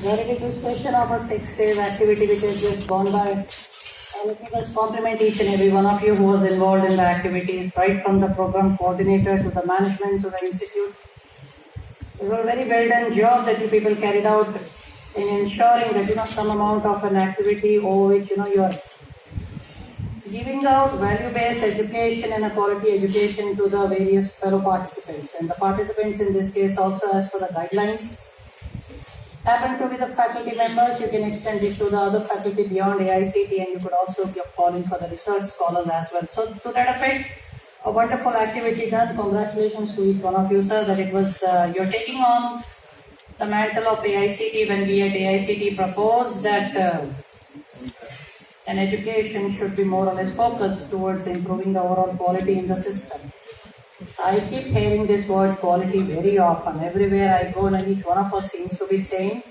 Very good session of a 6-day activity which has just gone by. Let me just compliment each and every one of you who was involved in the activities, right from the program coordinator to the management to the institute. It was a very well done job that you people carried out in ensuring that some amount of an activity over which you are giving out value-based education and a quality education to the various fellow participants. And the participants in this case also, as per the guidelines, happen to be the faculty members. You can extend it to the other faculty beyond AICTE, and you could also call in for the research scholars as well. So to that effect, a wonderful activity done. Congratulations to each one of you, sir, that it was you're taking on the mantle of AICTE when we at AICTE proposed that an education should be more or less focused towards improving the overall quality in the system. I keep hearing this word quality very often. Everywhere I go, and each one of us seems to be saying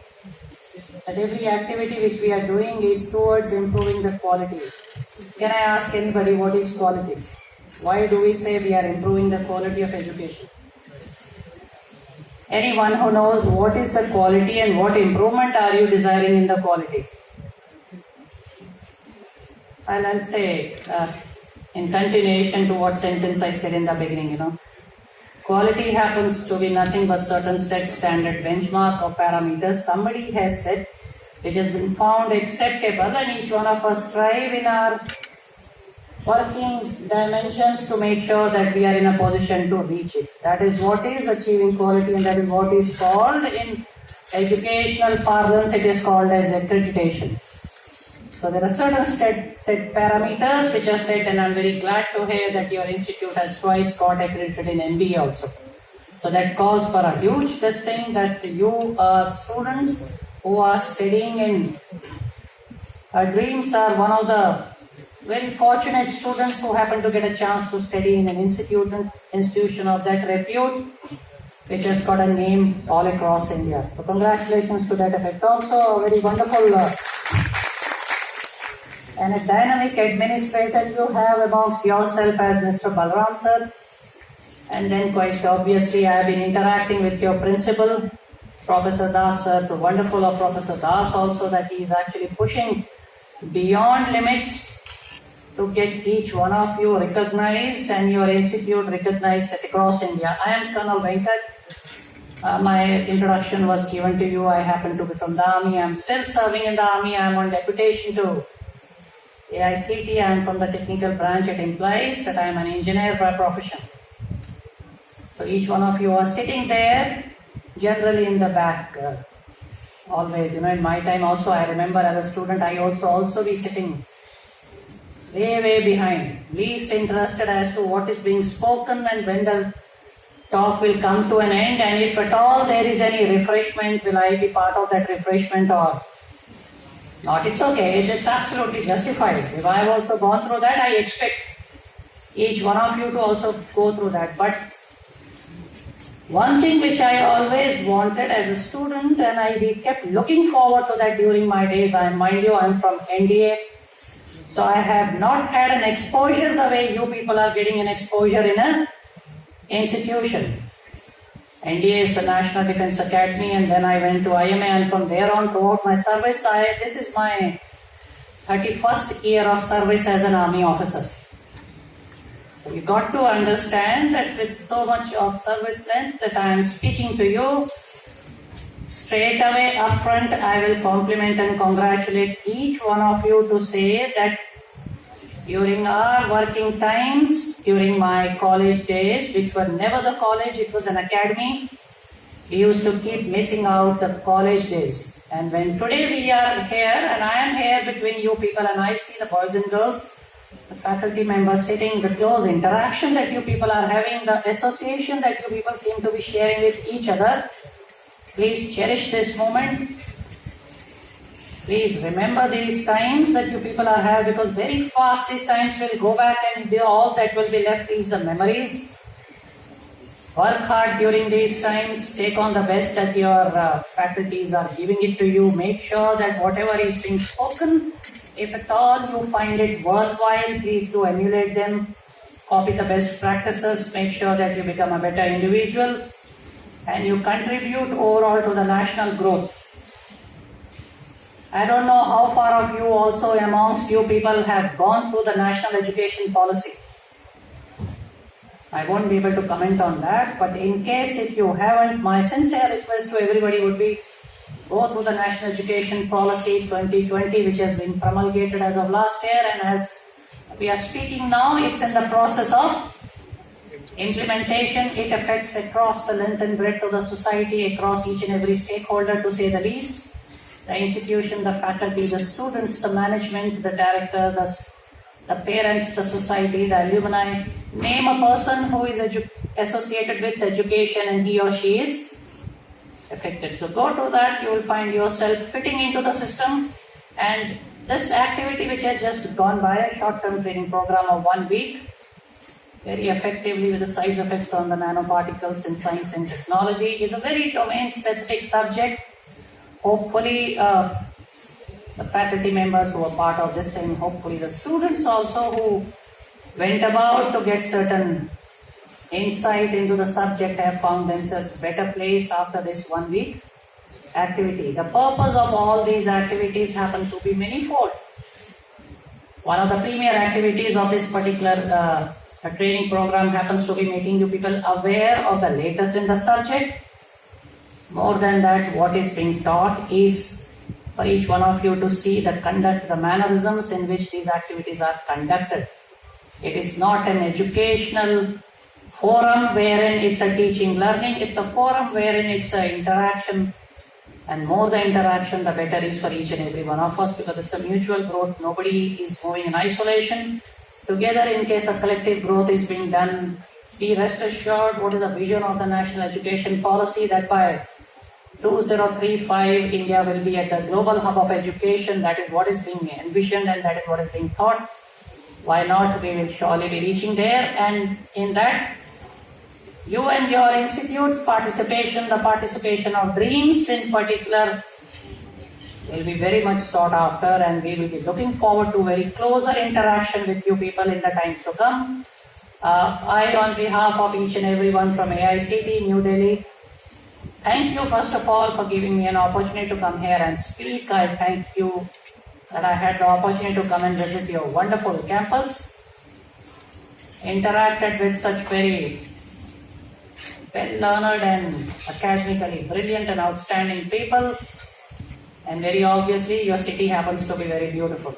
that every activity which we are doing is towards improving the quality. Can I ask anybody what is quality? Why do we say we are improving the quality of education? Anyone who knows what is the quality and what improvement are you desiring in the quality? I'll say, in continuation to what sentence I said in the beginning, quality happens to be nothing but certain set standard benchmark or parameters somebody has set, which has been found acceptable, and each one of us strive in our working dimensions to make sure that we are in a position to reach it. That is what is achieving quality, and that is what is called in educational parlance, it is called as accreditation. So there are certain set parameters which are set, and I'm very glad to hear that your institute has twice got accredited in MBA also. So that calls for a huge thing that you students who are studying in dreams are one of the very fortunate students who happen to get a chance to study in an institution of that repute, which has got a name all across India. So congratulations to that effect. Also a very wonderful and a dynamic administrator you have amongst yourself as Mr. Balram sir. And then quite obviously I have been interacting with your principal, Professor Das sir. The wonderful of Professor Das also that he is actually pushing beyond limits to get each one of you recognized and your institute recognized across India. I am Colonel Venkat. My introduction was given to you. I happen to be from the Army. I am still serving in the Army. I am on deputation to AICTE. I am from the technical branch. It implies that I am an engineer by profession. So each one of you are sitting there, generally in the back. Always, in my time also, I remember as a student, I also be sitting way behind, least interested as to what is being spoken and when the talk will come to an end, and if at all there is any refreshment, will I be part of that refreshment or not? It's okay, it's absolutely justified. If I have also gone through that, I expect each one of you to also go through that. But one thing which I always wanted as a student, and I kept looking forward to that during my days, mind you, I'm from NDA, so I have not had an exposure the way you people are getting an exposure in an institution. NDA is the National Defence Academy, and then I went to IMA, and from there on throughout my service, this is my 31st year of service as an Army officer. So you got to understand that with so much of service length that I am speaking to you, straight away upfront I will compliment and congratulate each one of you to say that during our working times, during my college days, which were never the college, it was an academy, we used to keep missing out the college days. And when today we are here, and I am here between you people, and I see the boys and girls, the faculty members sitting, the close interaction that you people are having, the association that you people seem to be sharing with each other, please cherish this moment. Please remember these times that you people are having, because very fast these times will go back, and all that will be left is the memories. Work hard during these times. Take on the best that your faculties are giving it to you. Make sure that whatever is being spoken, if at all you find it worthwhile, please do emulate them. Copy the best practices. Make sure that you become a better individual and you contribute overall to the national growth. I don't know how far of you also amongst you people have gone through the national education policy. I won't be able to comment on that, but in case if you haven't, my sincere request to everybody would be go through the National Education Policy 2020, which has been promulgated as of last year, and as we are speaking now, it's in the process of implementation. It affects across the length and breadth of the society, across each and every stakeholder, to say the least. The institution, the faculty, the students, the management, the director, the parents, the society, the alumni. Name a person who is associated with education and he or she is affected. So go to that, you will find yourself fitting into the system. And this activity which has just gone by, a short-term training program of 1 week, very effectively with the size effect on the nanoparticles in science and technology, is a very domain-specific subject. Hopefully, the faculty members who are part of this thing, hopefully the students also who went about to get certain insight into the subject have found themselves better placed after this 1 week activity. The purpose of all these activities happen to be manifold. One of the premier activities of this particular training program happens to be making you people aware of the latest in the subject. More than that, what is being taught is for each one of you to see the conduct, the mannerisms in which these activities are conducted. It is not an educational forum wherein it's a teaching learning, it's a forum wherein it's an interaction, and more the interaction the better is for each and every one of us, because it's a mutual growth. Nobody is moving in isolation. Together, in case of collective growth is being done, be rest assured what is the vision of the National Education Policy, that by 2035 India will be at the global hub of education. That is what is being envisioned and that is what is being thought. Why not? We will surely be reaching there, and in that, you and your institute's participation, the participation of dreams in particular, will be very much sought after, and we will be looking forward to very closer interaction with you people in the times to come. I, on behalf of each and everyone from AICTE, New Delhi, thank you first of all for giving me an opportunity to come here and speak. I thank you that I had the opportunity to come and visit your wonderful campus, interacted with such very well-learned and academically brilliant and outstanding people, and very obviously your city happens to be very beautiful.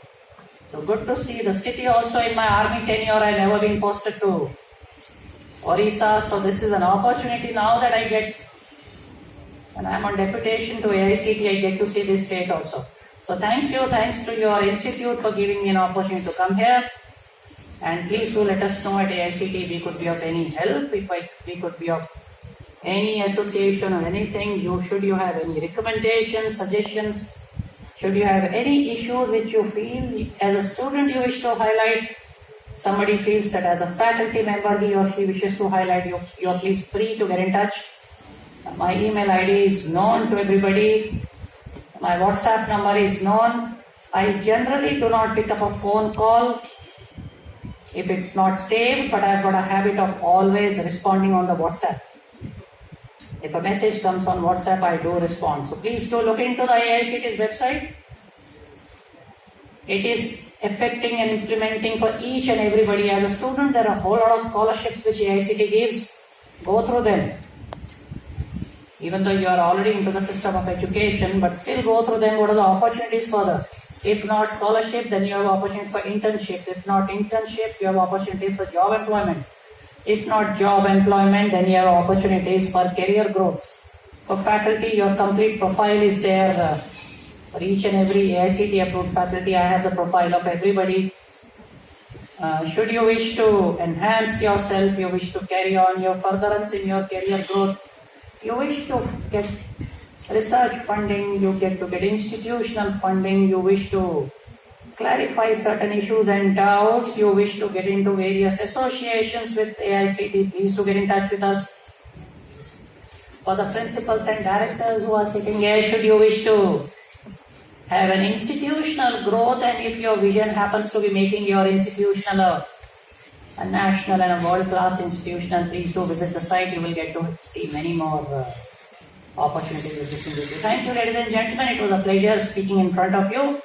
So good to see the city also. In my army tenure, I never been posted to Orissa, so this is an opportunity now that I get, and I'm on deputation to AICTE, I get to see this state also. So thank you, thanks to your institute for giving me an opportunity to come here. And please do let us know at AICTE we could be of any help, if we could be of any association or anything. Should you have any recommendations, suggestions, should you have any issues which you feel as a student you wish to highlight, somebody feels that as a faculty member he or she wishes to highlight, you are please free to get in touch. My email ID is known to everybody. My WhatsApp number is known. I generally do not pick up a phone call if it's not saved, but I've got a habit of always responding on the WhatsApp. If a message comes on WhatsApp, I do respond. So please do look into the AICTE's website. It is affecting and implementing for each and everybody. As a student, there are a whole lot of scholarships which AICTE gives. Go through them. Even though you are already into the system of education, but still go through them. What are the opportunities further? If not scholarship, then you have opportunities for internship. If not internship, you have opportunities for job employment. If not job employment, then you have opportunities for career growths. For faculty, your complete profile is there. For each and every AICTE approved faculty, I have the profile of everybody. Should you wish to enhance yourself, you wish to carry on your furtherance in your career growth, you wish to get research funding, you get to get institutional funding, you wish to clarify certain issues and doubts, you wish to get into various associations with AICTE, please do get in touch with us. For the principals and directors who are sitting here, should you wish to have an institutional growth, and if your vision happens to be making your institutional a national and a world-class institution, please do visit the site. You will get to see many more opportunity to listen with you. Thank you, ladies and gentlemen. It was a pleasure speaking in front of you.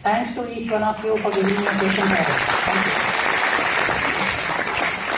Thanks to each one of you for giving me a patient time. Thank you.